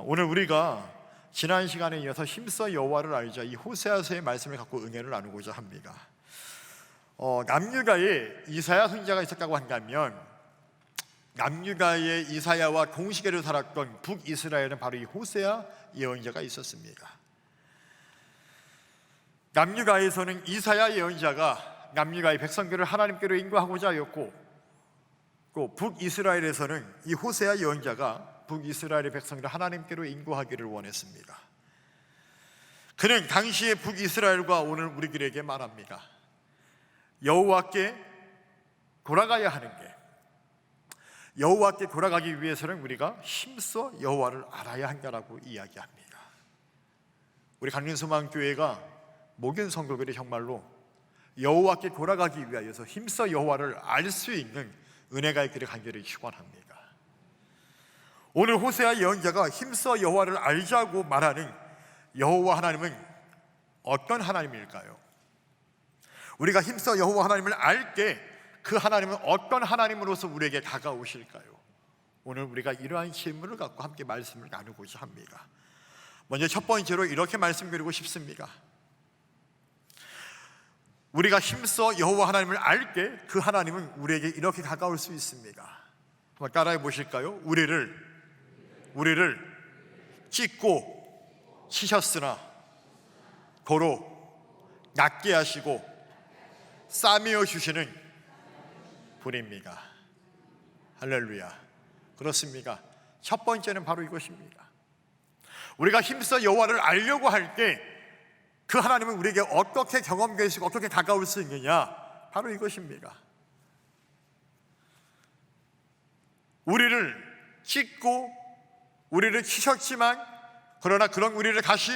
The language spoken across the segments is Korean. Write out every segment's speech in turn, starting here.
오늘 우리가 지난 시간에 이어서 힘써 여호와를 알자 이 호세아서의 말씀을 갖고 은혜를 나누고자 합니다. 남유다에 이사야 선지자가 있었다고 한다면 남유다에 이사야와 동시대를 살았던 북이스라엘은 바로 이 호세아 예언자가 있었습니다. 남유다에서는 이사야 예언자가 남유다의 백성들을 하나님께로 인도하고자 하였고, 또 북이스라엘에서는 이 호세아 예언자가 북이스라엘의 백성들을 하나님께로 인도하기를 원했습니다. 그는 당시의 북이스라엘과 오늘 우리들에게 말합니다. 여호와께 돌아가야 하는 게, 여호와께 돌아가기 위해서는 우리가 힘써 여호와를 알아야 한다라고 이야기합니다. 우리 강림소망교회가 모든 성도들이 정말로 여호와께 돌아가기 위하여서 힘써 여호와를 알 수 있는 은혜가 있기를 간절히 축원합니다. 오늘 호세아 예언자가 힘써 여호와를 알자고 말하는 여호와 하나님은 어떤 하나님일까요? 우리가 힘써 여호와 하나님을 알 때 그 하나님은 어떤 하나님으로서 우리에게 다가오실까요? 오늘 우리가 이러한 질문을 갖고 함께 말씀을 나누고자 합니다. 먼저 첫 번째로 이렇게 말씀드리고 싶습니다. 우리가 힘써 여호와 하나님을 알 때 그 하나님은 우리에게 이렇게 다가올 수 있습니다. 한번 따라해 보실까요? 우리를 찢고 치셨으나 도로 낫게 하시고 싸매어 주시는 분입니다. 할렐루야. 그렇습니까? 첫 번째는 바로 이것입니다. 우리가 힘써 여호와를 알려고 할 때 그 하나님은 우리에게 어떻게 경험되시고 어떻게 다가올 수 있느냐? 바로 이것입니다. 우리를 찢고 우리를 치셨지만, 그러나 그런 우리를 다시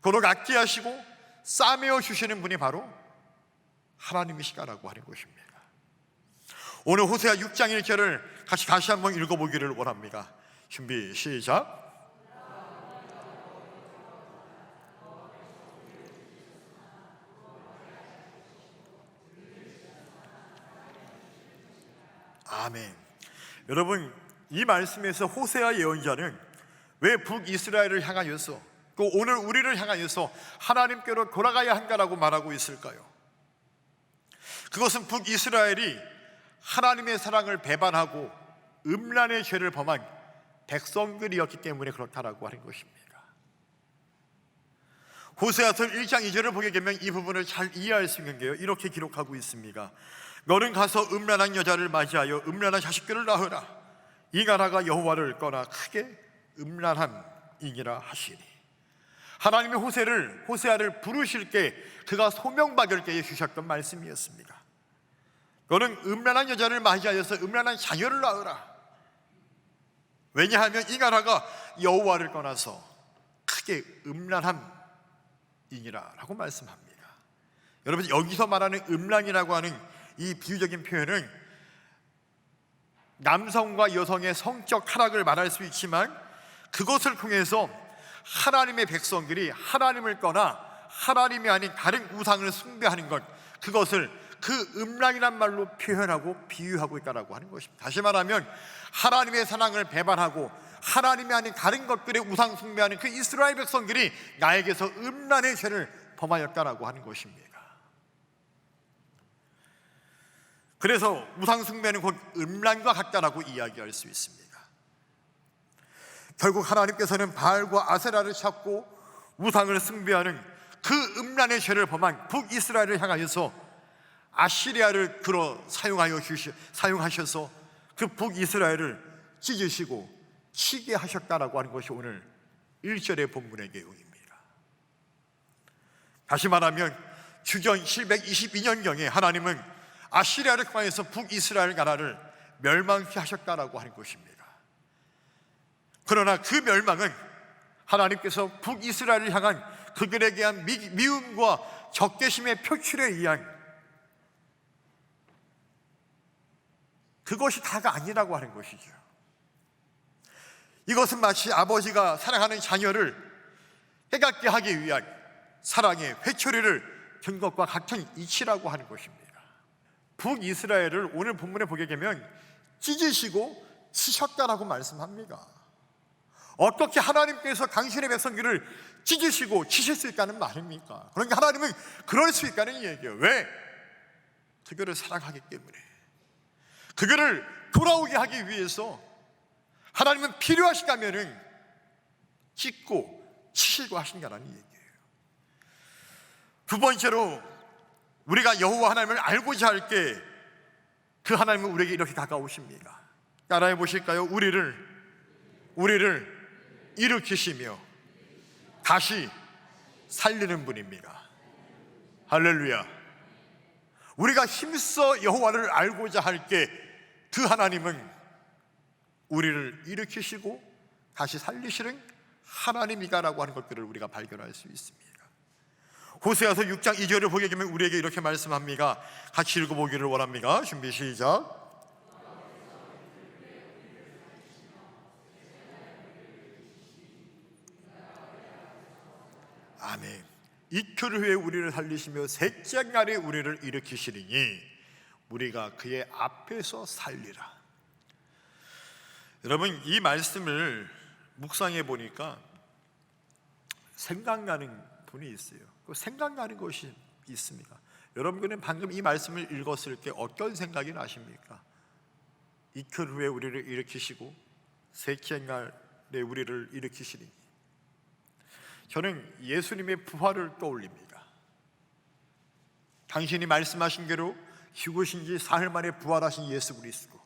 도로 낫게 하시고 싸매어 주시는 분이 바로 하나님이시다라고 하는 것입니다. 오늘 호세아 6장 1절을 같이 다시 한번 읽어보기를 원합니다. 준비 시작. 아멘. 여러분, 이 말씀에서 호세아 예언자는 왜 북이스라엘을 향하여서, 또 오늘 우리를 향하여서 하나님께로 돌아가야 한다라고 말하고 있을까요? 그것은 북이스라엘이 하나님의 사랑을 배반하고 음란의 죄를 범한 백성들이었기 때문에 그렇다라고 하는 것입니다. 호세아서 1장 2절을 보게 되면 이 부분을 잘 이해할 수 있는 게요, 이렇게 기록하고 있습니다. 너는 가서 음란한 여자를 맞이하여 음란한 자식들을 낳으라. 이 나라가 여호와를 떠나 크게 음란함이니라 하시니. 하나님이 호세아를 부르실 때 그가 소명받을 때에 주셨던 말씀이었습니다. 너는 음란한 여자를 맞이하여서 음란한 자녀를 낳으라. 왜냐하면 이 나라가 여호와를 떠나서 크게 음란함이니라 라고 말씀합니다. 여러분, 여기서 말하는 음란이라고 하는 이 비유적인 표현은 남성과 여성의 성적 타락을 말할 수 있지만, 그것을 통해서 하나님의 백성들이 하나님을 떠나 하나님이 아닌 다른 우상을 숭배하는 것, 그것을 그 음란이란 말로 표현하고 비유하고 있다고 하는 것입니다. 다시 말하면 하나님의 사랑을 배반하고 하나님이 아닌 다른 것들의 우상 숭배하는 그 이스라엘 백성들이 나에게서 음란의 죄를 범하였다라고 하는 것입니다. 그래서 우상 숭배는 곧 음란과 같다라고 이야기할 수 있습니다. 결국 하나님께서는 바알과 아세라를 찾고 우상을 숭배하는 그 음란의 죄를 범한 북이스라엘을 향하여서 아시리아를 사용하셔서 그 북이스라엘을 찢으시고 치게 하셨다라고 하는 것이 오늘 1절의 본문의 내용입니다. 다시 말하면 주전 722년경에 하나님은 아시리아를 통해서 북이스라엘 나라를 멸망케 하셨다라고 하는 것입니다. 그러나 그 멸망은 하나님께서 북이스라엘을 향한 그들에 대한 미움과 적개심의 표출에 의한 그것이 다가 아니라고 하는 것이죠. 이것은 마치 아버지가 사랑하는 자녀를 깨닫게 하기 위한 사랑의 회초리를 든 것과 같은 이치라고 하는 것입니다. 북이스라엘을 오늘 본문에 보게 되면 찢으시고 치셨다라고 말씀합니다. 어떻게 하나님께서 당신의 백성들을 찢으시고 치실 수 있다는 말입니까? 그러니까 하나님은 그럴 수 있다는 얘기예요. 왜? 그들을 사랑하기 때문에. 그들을 돌아오게 하기 위해서 하나님은 필요하시다면은 찢고 치시고 하신다는 얘기예요. 두 번째로, 우리가 여호와 하나님을 알고자 할 때 그 하나님은 우리에게 이렇게 다가오십니다. 따라해 보실까요? 우리를 일으키시며 다시 살리는 분입니다. 할렐루야. 우리가 힘써 여호와를 알고자 할 때 그 하나님은 우리를 일으키시고 다시 살리시는 하나님이다라고 하는 것들을 우리가 발견할 수 있습니다. 호세아서 6장 2절을 보게 되면 우리에게 이렇게 말씀합니다. 같이 읽어보기를 원합니다. 준비 시작. 아멘. 이틀 후에 우리를 살리시며 셋째 날에 우리를 일으키시리니 우리가 그의 앞에서 살리라. 여러분, 이 말씀을 묵상해 보니까 생각나는 분이 있어요. 그 생각나는 것이 있습니다. 여러분들은 방금 이 말씀을 읽었을 때 어떤 생각이 나십니까? 이틀 후에 우리를 일으키시고 셋째 날에 우리를 일으키시리니. 저는 예수님의 부활을 떠올립니다. 당신이 말씀하신 대로 죽으신 지 사흘 만에 부활하신 예수 그리스도,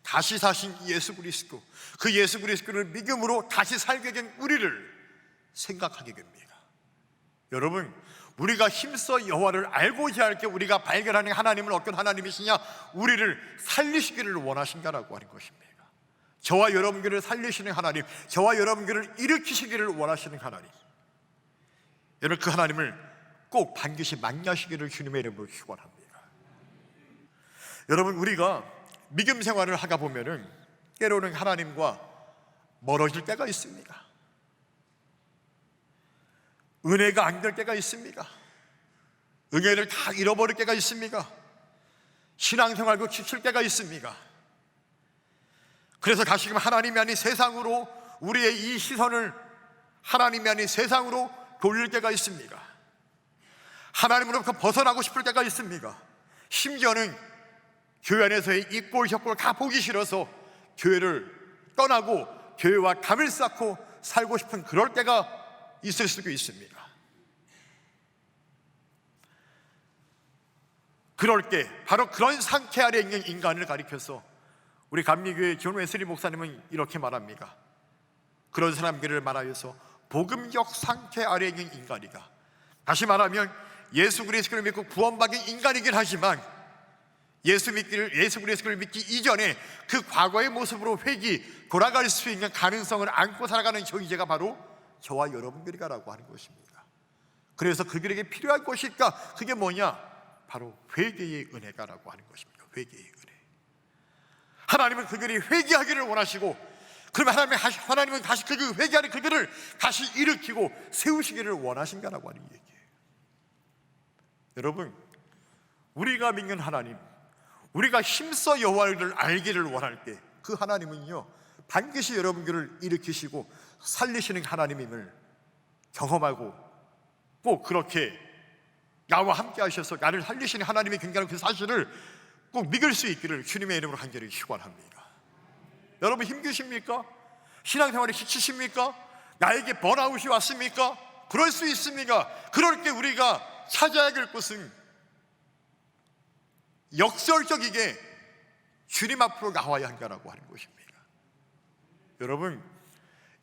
다시 사신 예수 그리스도, 그 예수 그리스도를 믿음으로 다시 살게 된 우리를 생각하게 됩니다. 여러분, 우리가 힘써 여호와를 알고자 할 때 우리가 발견하는 하나님은 어떤 하나님이시냐? 우리를 살리시기를 원하신다라고 하는 것입니다. 저와 여러분들을 살리시는 하나님, 저와 여러분들을 일으키시기를 원하시는 하나님, 여러분 그 하나님을 꼭 반드시 만나시기를 주님의 이름으로 축원합니다. 여러분, 우리가 믿음 생활을 하다 보면은 때로는 하나님과 멀어질 때가 있습니다. 은혜가 안 될 때가 있습니다. 은혜를 다 잃어버릴 때가 있습니다. 신앙생활도 지칠 때가 있습니다. 그래서 다시금 하나님이 아닌 세상으로 우리의 이 시선을 하나님이 아닌 세상으로 돌릴 때가 있습니다. 하나님으로부터 벗어나고 싶을 때가 있습니다. 심지어는 교회 안에서의 입골 격골 다 보기 싫어서 교회를 떠나고 교회와 담을 쌓고 살고 싶은 그럴 때가 있을 수도 있습니다. 그럴 때 바로 그런 상태 아래 있는 인간을 가리켜서 우리 감리교회 존 웨슬리 목사님은 이렇게 말합니다. 그런 사람들을 말하여서 복음적 상태 아래 있는 인간이다. 다시 말하면 예수 그리스도를 믿고 구원받은 인간이긴 하지만 예수 그리스도를 믿기 이전에 그 과거의 모습으로 돌아갈 수 있는 가능성을 안고 살아가는 형제가 바로 저와 여러분들이라고 하는 것입니다. 그래서 그들에게 필요한 것이 있다. 그게 뭐냐? 바로 회개의 은혜가라고 하는 것입니다. 회개의 은혜. 하나님은 그들이 회개하기를 원하시고, 그러면 하나님은 다시 회개하는 그들을 다시 일으키고 세우시기를 원하신다라고 하는 얘기예요. 여러분, 우리가 믿는 하나님, 우리가 힘써 여호와를 알기를 원할 때 그 하나님은요 반드시 여러분들을 일으키시고 살리시는 하나님임을 경험하고 꼭 그렇게 나와 함께 하셔서 나를 살리시는 하나님의 굉장한 그 사실을 꼭 믿을 수 있기를 주님의 이름으로 간절히 축원합니다. 여러분, 힘드십니까? 신앙생활이 지치십니까? 나에게 번아웃이 왔습니까? 그럴 수 있습니다. 그럴 때 우리가 찾아야 될 것은 역설적이게 주님 앞으로 나와야 한다라고 하는 것입니다. 여러분,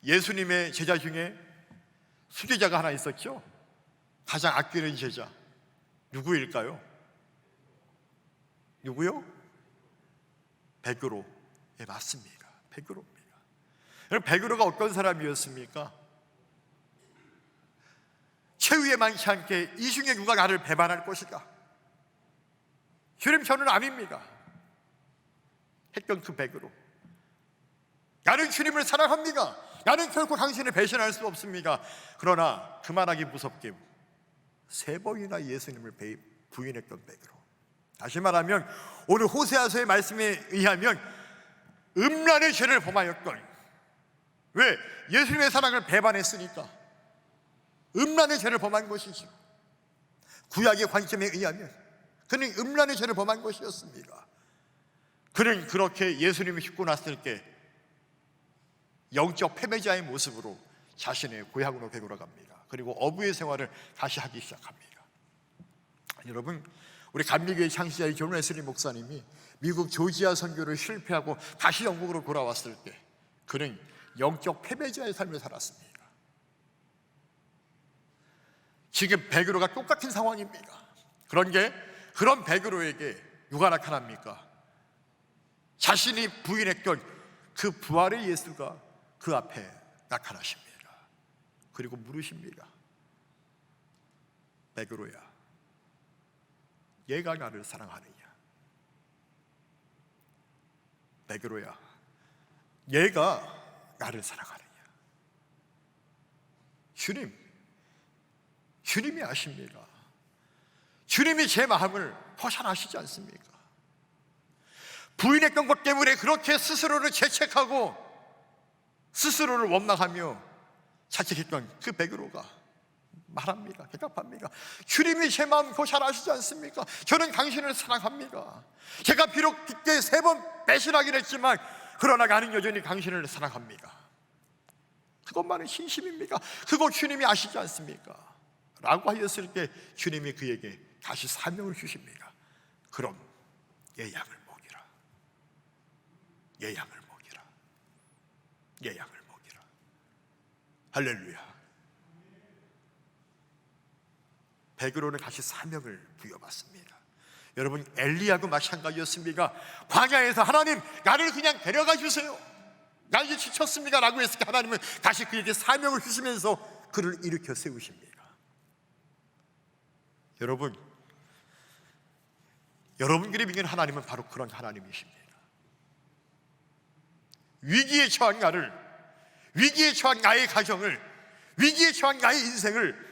예수님의 제자 중에 수제자가 하나 있었죠? 가장 아끼는 제자 누구일까요? 누구요? 베드로. 예, 맞습니다. 베드로입니다. 여러분, 베드로가 어떤 사람이었습니까? 최후에 많지 않게 이 중에 누가 나를 배반할 것이다, 주님 저는 아닙니다 했던 그 베드로. 나는 주님을 사랑합니다. 나는 결코 당신을 배신할 수 없습니다. 그러나 그만하기 무섭게 3번이나 예수님을 부인했던 베드로. 다시 말하면 오늘 호세아서의 말씀에 의하면 음란의 죄를 범하였던 왜? 예수님의 사랑을 배반했으니까. 음란의 죄를 범한 것이죠. 구약의 관점에 의하면 그는 음란의 죄를 범한 것이었습니다. 그는 그렇게 예수님을 믿고 났을 때 영적 패배자의 모습으로 자신의 고향으로 되돌아갑니다. 그리고 어부의 생활을 다시 하기 시작합니다. 여러분, 우리 감리교회 창시자의 존 웨슬리 목사님이 미국 조지아 선교를 실패하고 다시 영국으로 돌아왔을 때 그는 영적 패배자의 삶을 살았습니다. 지금 베드로가 똑같은 상황입니다. 그런 베드로에게 누가 나타납니까? 자신이 부인했던 그 부활의 예수가 그 앞에 나타나십니다. 그리고 물으십니다. 베드로야, 얘가 나를 사랑하느냐? 베드로야, 얘가 나를 사랑하느냐? 주님이 아십니다. 주님이 제 마음을 허전하시지 않습니까? 부인했던 것 때문에 그렇게 스스로를 죄책하고 스스로를 원망하며 자책했던 그 베드로가 말합니다. 대답합니다. 주님이 제 마음 더 잘 아시지 않습니까? 저는 당신을 사랑합니다. 제가 비록 그때 3번 배신하긴 했지만 그러나 나는 여전히 당신을 사랑합니다. 그것만은 진심입니까? 그거 주님이 아시지 않습니까? 라고 하였을 때 주님이 그에게 다시 사명을 주십니다. 그럼 얘 양을 먹이라. 얘 양을 먹이라. 얘 양을 먹이라. 할렐루야. 베드로는 다시 사명을 부여받습니다. 여러분, 엘리야도 마찬가지였습니다. 광야에서 하나님, 나를 그냥 데려가 주세요. 나 이제 지쳤습니다 라고 했을 때 하나님은 다시 그에게 사명을 주시면서 그를 일으켜 세우십니다. 여러분들이 믿는 하나님은 바로 그런 하나님이십니다. 위기에 처한 나를, 위기에 처한 나의 가정을, 위기에 처한 나의 인생을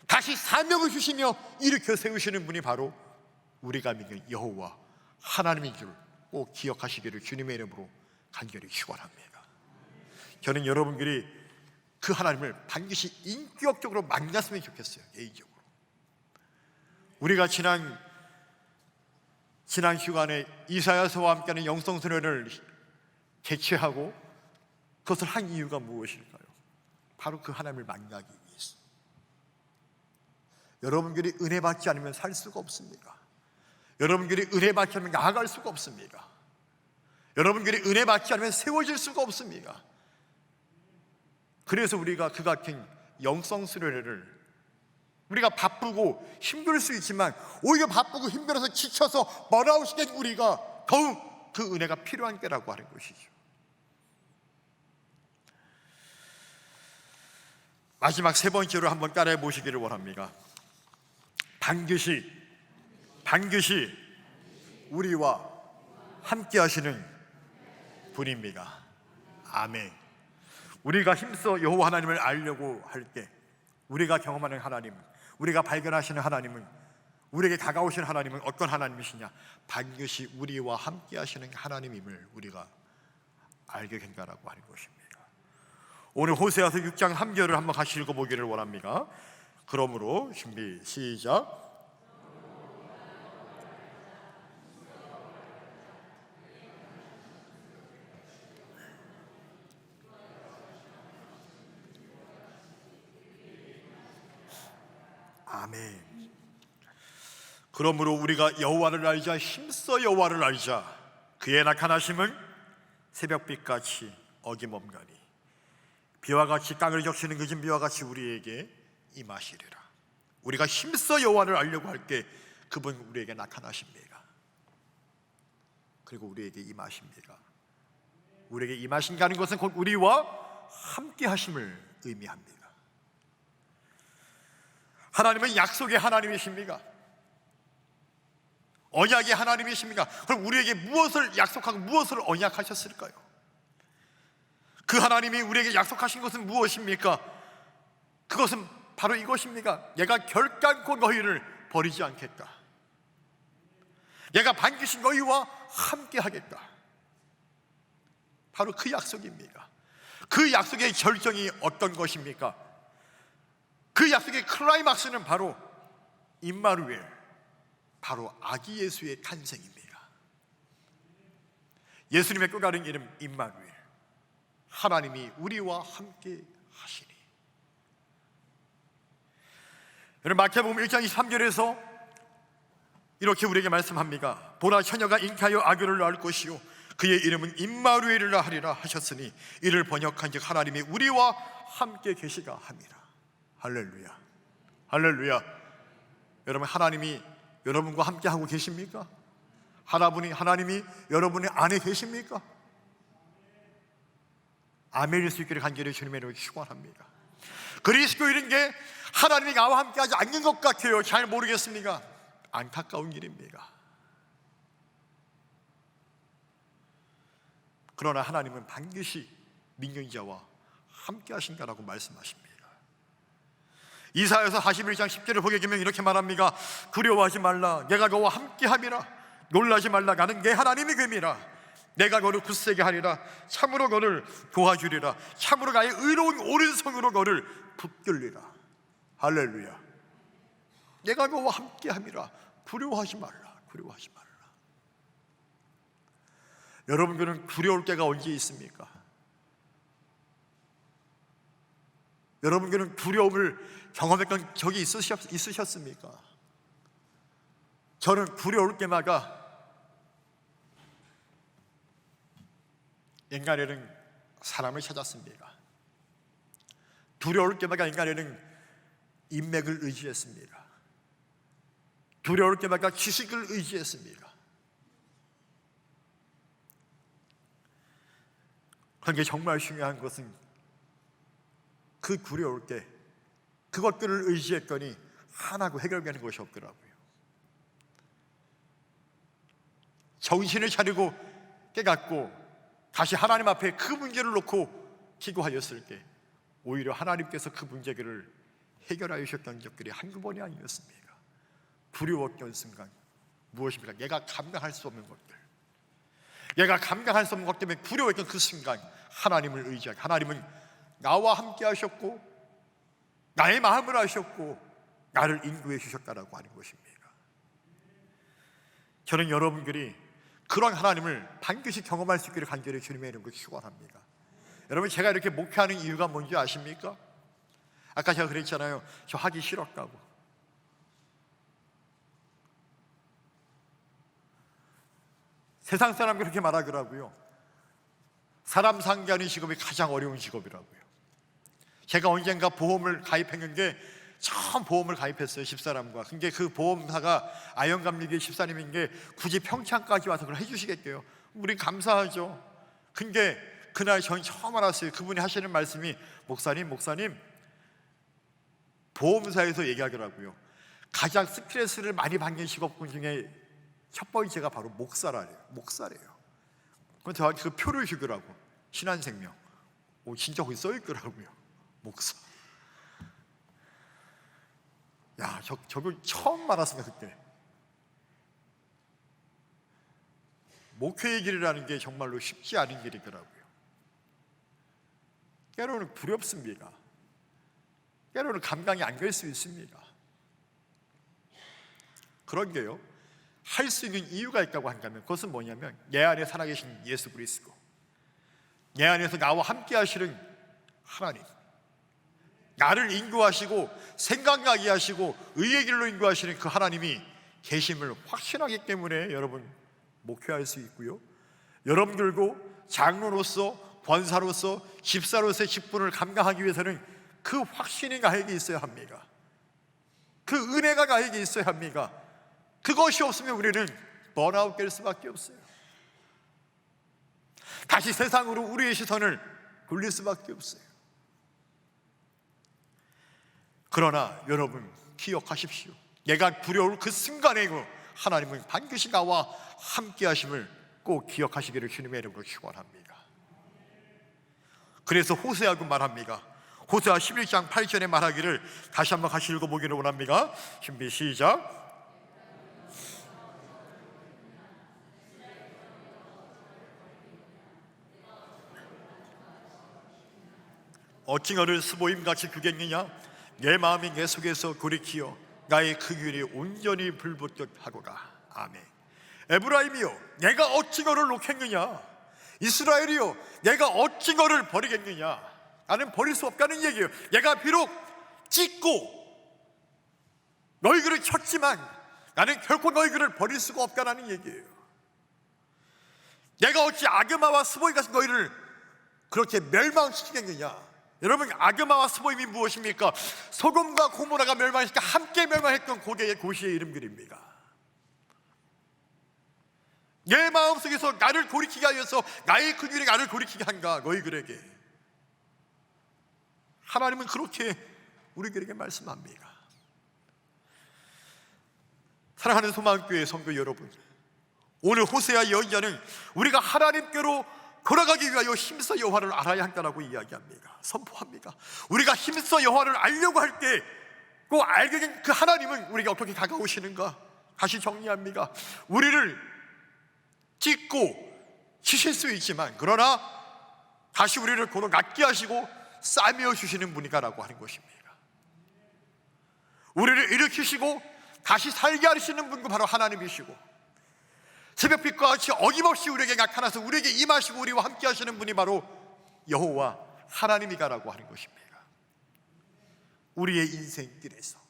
다시 사명을 주시며 일으켜 세우시는 분이 바로 우리가 믿는 여호와 하나님인 줄 꼭 기억하시기를 주님의 이름으로 간절히 축원합니다. 저는 여러분들이 그 하나님을 반드시 인격적으로 만났으면 좋겠어요. 개인적으로. 우리가 지난 시간에 이사야서와 함께하는 영성수련을 개최하고 그것을 한 이유가 무엇일까요? 바로 그 하나님을 만나기 위해서. 여러분들이 은혜 받지 않으면 살 수가 없습니다. 여러분들이 은혜 받지 않으면 나아갈 수가 없습니다. 여러분들이 은혜 받지 않으면 세워질 수가 없습니다. 그래서 우리가 그 같은 영성수련회를 우리가 바쁘고 힘들 수 있지만 오히려 바쁘고 힘들어서 지쳐서 번아웃이 된 우리가 더욱 그 은혜가 필요한 때라고 하는 것이죠. 마지막 3번째로 한번 따라해 보시기를 원합니다. 반드시 우리와 함께 하시는 분입니다. 아멘. 우리가 힘써 여호와 하나님을 알려고 할 때 우리가 경험하는 하나님, 우리가 발견하시는 하나님은, 우리에게 다가오시는 하나님은 어떤 하나님이시냐? 반드시 우리와 함께 하시는 하나님임을 우리가 알게 된다라고 하는 것입니다. 오늘 호세아서 6장 3절을 한번 같이 읽어보기를 원합니다. 그러므로 준비 시작. 아멘. 그러므로 우리가 여호와를 알자, 힘써 여호와를 알자. 그의 나타나심은 새벽빛같이 어김없나니 비와 같이 땅을 적시는 늦은 비와 같이 우리에게 임하시리라. 우리가 힘써 여호와를 알려고 할 때 그분 우리에게 나타나십니다. 그리고 우리에게 임하십니다. 우리에게 임하신다는 것은 곧 우리와 함께 하심을 의미합니다. 하나님은 약속의 하나님이십니까? 언약의 하나님이십니까? 그럼 우리에게 무엇을 약속하고 무엇을 언약하셨을까요? 그 하나님이 우리에게 약속하신 것은 무엇입니까? 그것은 바로 이것입니까? 내가 결단코 너희를 버리지 않겠다. 내가 반드시 너희와 함께 하겠다. 바로 그 약속입니다. 그 약속의 결정이 어떤 것입니까? 그 약속의 클라이막스는 바로 임마누엘, 바로 아기 예수의 탄생입니다. 예수님의 또 다른 이름 임마누엘, 하나님이 우리와 함께 하시니. 여러분, 마태복음 1장 23절에서 이렇게 우리에게 말씀합니다. 보라, 처녀가 잉태하여 아기를 낳을 것이요 그의 이름은 임마누엘이라 하리라 하셨으니 이를 번역한즉 하나님이 우리와 함께 계시가 함이라. 할렐루야, 할렐루야. 여러분, 하나님이 여러분과 함께 하고 계십니까? 하나님이 여러분의 안에 계십니까? 아멘일 수 있기를 간절히 주님의 이름으로 축원합니다. 그리스도인인 게 하나님이 나와 함께하지 않는 것 같아요. 잘 모르겠습니까? 안타까운 일입니다. 그러나 하나님은 반드시 믿는 자와 함께 하신다라고 말씀하십니다. 이사야서 41장 10절을 보게 되면 이렇게 말합니다. 두려워하지 말라, 내가 너와 함께 함이라. 놀라지 말라, 나는 내 하나님이 됨이라. 내가 너를 굳세게 하리라. 참으로 너를 도와주리라. 참으로 나의 의로운 오른손으로 너를 붙들리라. 할렐루야. 내가 너와 함께 함이라. 두려워하지 말라, 두려워하지 말라. 여러분들은 두려울 때가 언제 있습니까? 여러분들은 두려움을 경험했던 적이 있으셨습니까? 저는 두려울 때마다 옛날에는 사람을 찾았습니다. 두려울 때마다 옛날에는 인맥을 의지했습니다. 두려울 때마다 지식을 의지했습니다. 그런데 정말 중요한 것은 그 두려울 때 그것들을 의지했더니 하나도 해결되는 것이 없더라고요. 정신을 차리고 깨닫고 다시 하나님 앞에 그 문제를 놓고 기도하였을 때 오히려 하나님께서 그 문제를 해결하여 주셨던 적들이 한두 번이 아니었습니다. 두려웠던 순간 무엇입니까? 내가 감당할 수 없는 것들, 내가 감당할 수 없는 것 때문에 두려워했던 그 순간 하나님을 의지하고, 하나님은 나와 함께 하셨고 나의 마음을 아셨고 나를 인도해 주셨다라고 하는 것입니다. 저는 여러분들이 그런 하나님을 반드시 경험할 수 있기를 간절히 주님의 이름으로 축원합니다. 여러분, 제가 이렇게 목회하는 이유가 뭔지 아십니까? 아까 제가 그랬잖아요. 저 하기 싫었다고. 세상 사람이 그렇게 말하더라고요. 사람 상대하는 직업이 가장 어려운 직업이라고요. 제가 언젠가 보험을 가입했는데 처음 보험을 가입했어요, 집사람과. 근데 그 보험사가 아영감리교회 집사님인 게 굳이 평창까지 와서 그걸 해주시겠대요. 우린 감사하죠. 근데 그날 전 처음 알았어요. 그분이 하시는 말씀이 목사님 보험사에서 얘기하더라고요. 가장 스트레스를 많이 받는 직업군 중에 첫 번째가 바로 목사래요. 그럼 저한테 그 표를 주더라고. 신한생명. 진짜 거기 써있더라고요. 목사. 야, 저걸 처음 알았습니다. 그때 목회의 길이라는 게 정말로 쉽지 않은 길이더라고요. 때로는 두렵습니다. 때로는 감당이 안 될 수 있습니다. 그런 게요, 할 수 있는 이유가 있다고 한다면 그것은 뭐냐면 내 안에 살아계신 예수 그리스도, 내 안에서 나와 함께 하시는 하나님, 나를 인도하시고 생각나게 하시고 의의 길로 인도하시는 그 하나님이 계심을 확신하기 때문에 여러분 목회할 수 있고요, 여러분들도 장로로서, 권사로서, 집사로서의 직분을 감당하기 위해서는 그 확신이 나에게 있어야 합니다. 그 은혜가 나에게 있어야 합니다. 그것이 없으면 우리는 번아웃 될 수밖에 없어요. 다시 세상으로 우리의 시선을 돌릴 수밖에 없어요. 그러나 여러분 기억하십시오. 내가 두려울 그 순간에 하나님은 반드시 나와 함께 하심을 꼭 기억하시기를 주님의 이름으로 축원합니다. 그래서 호세아도 말합니다. 호세아 11장 8절에 말하기를 다시 한번 같이 읽어보기를 원합니다. 준비 시작. 어찌 너를 스보임같이 그겠느냐? 내 마음이 내 속에서 돌이키어 나의 그 길이 온전히 불붙듯 하고가. 아멘. 에브라임이여, 내가 어찌 너를 놓겠느냐? 이스라엘이여, 내가 어찌 너를 버리겠느냐? 나는 버릴 수 없다는 얘기예요. 내가 비록 찢고 너희들을 쳤지만 나는 결코 너희들을 버릴 수가 없다는 얘기예요. 내가 어찌 아그마와 스보임 같은 너희를 그렇게 멸망시키겠느냐? 여러분, 아그마와 스보임이 무엇입니까? 소돔과 고모라가 멸망시켜 함께 멸망했던 고개의 고시의 이름들입니다. 내 마음속에서 나를 돌이키게 하여서 나의 그 길에 나를 돌이키게 한가 너희들에게. 하나님은 그렇게 우리들에게 말씀합니다. 사랑하는 소망교회 성도 여러분, 오늘 호세아 예언자는 우리가 하나님께로 돌아가기 위하여 힘써 여호와를 알아야 한다라고 이야기합니다. 선포합니다. 우리가 힘써 여호와를 알려고 할 때 꼭 알게 된 그 하나님은 우리가 어떻게 다가오시는가? 다시 정리합니다. 우리를 찢고 치실 수 있지만 그러나 다시 우리를 고로 낫게 하시고 싸매어 주시는 분이다라고 하는 것입니다. 우리를 일으키시고 다시 살게 하시는 분도 바로 하나님이시고, 새벽빛과 같이 어김없이 우리에게 나타나서 우리에게 임하시고 우리와 함께 하시는 분이 바로 여호와 하나님이다라고 하는 것입니다. 우리의 인생길에서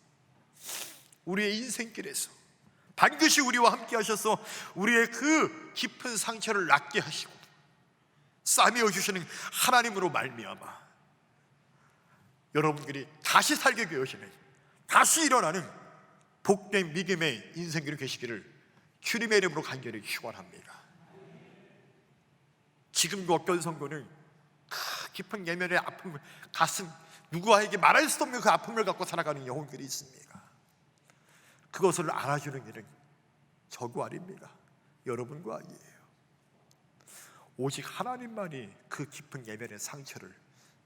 반드시 우리와 함께 하셔서 우리의 그 깊은 상처를 낫게 하시고 싸매어 주시는 하나님으로 말미암아 여러분들이 다시 살게 되어지는, 다시 일어나는 복된 믿음의 인생길을 계시기를 주님의 이름으로 간절히 축원합니다. 지금도 어떤 성도는 그 깊은 예면의 아픔을, 가슴, 누구에게 말할 수 없는 그 아픔을 갖고 살아가는 영혼들이 있습니다. 그것을 알아주는 일은 저도 아닙니다. 여러분도 아니에요. 오직 하나님만이 그 깊은 예면의 상처를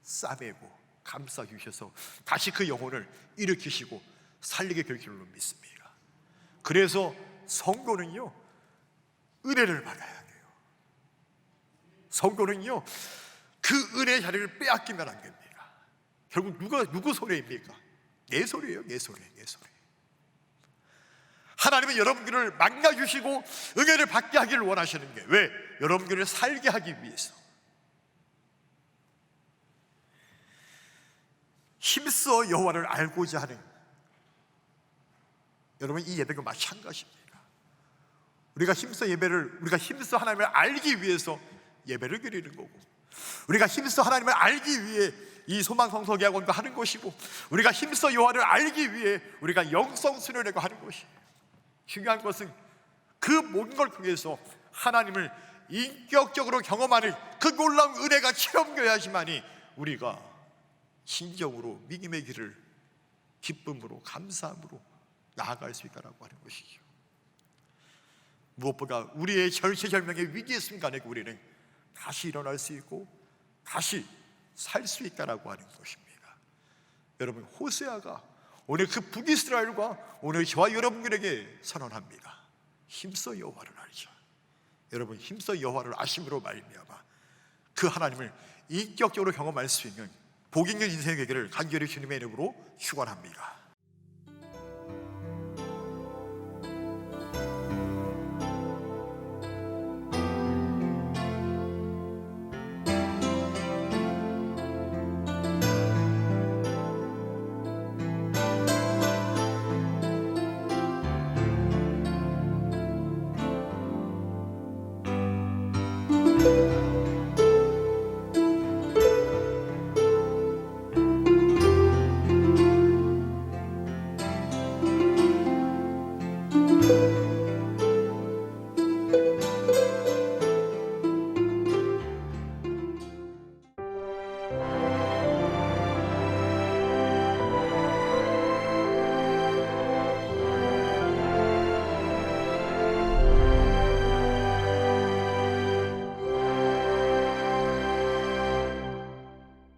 싸매고 감싸주셔서 다시 그 영혼을 일으키시고 살리게 될 줄로 믿습니다. 그래서 성도는요, 은혜를 받아야 돼요. 성도는요, 그 은혜의 자리를 빼앗기면 안 됩니다. 결국 누구 소리입니까? 내 소리예요. 내 소리. 하나님은 여러분들을 만나주시고 은혜를 받게 하기를 원하시는 게, 왜? 여러분들을 살게 하기 위해서. 힘써 여호와를 알고자 하는 여러분, 이 예배가 마찬가지입니다. 우리가 힘써 하나님을 알기 위해서 예배를 드리는 거고, 우리가 힘써 하나님을 알기 위해 이 소망성서기학원도 하는 것이고, 우리가 힘써 여호와를 알기 위해 우리가 영성 수련회가 하는 것이에요. 중요한 것은 그 모든 걸 통해서 하나님을 인격적으로 경험하는 그 놀라운 은혜가 체험되어야지만이 우리가 진정으로 믿음의 길을 기쁨으로, 감사함으로 나아갈 수 있다라고 하는 것이죠. 무엇보다 우리의 절체절명의 위기의 순간에 우리는 다시 일어날 수 있고 다시 살 수 있다라고 하는 것입니다. 여러분, 호세아가 오늘 그 북이스라엘과 오늘 저와 여러분들에게 선언합니다. 힘써 여호와를 알자. 여러분, 힘써 여호와를 아심으로 말미암아 그 하나님을 인격적으로 경험할 수 있는 복 있는 인생의 계기를 간절히 주님의 이름으로 축원합니다.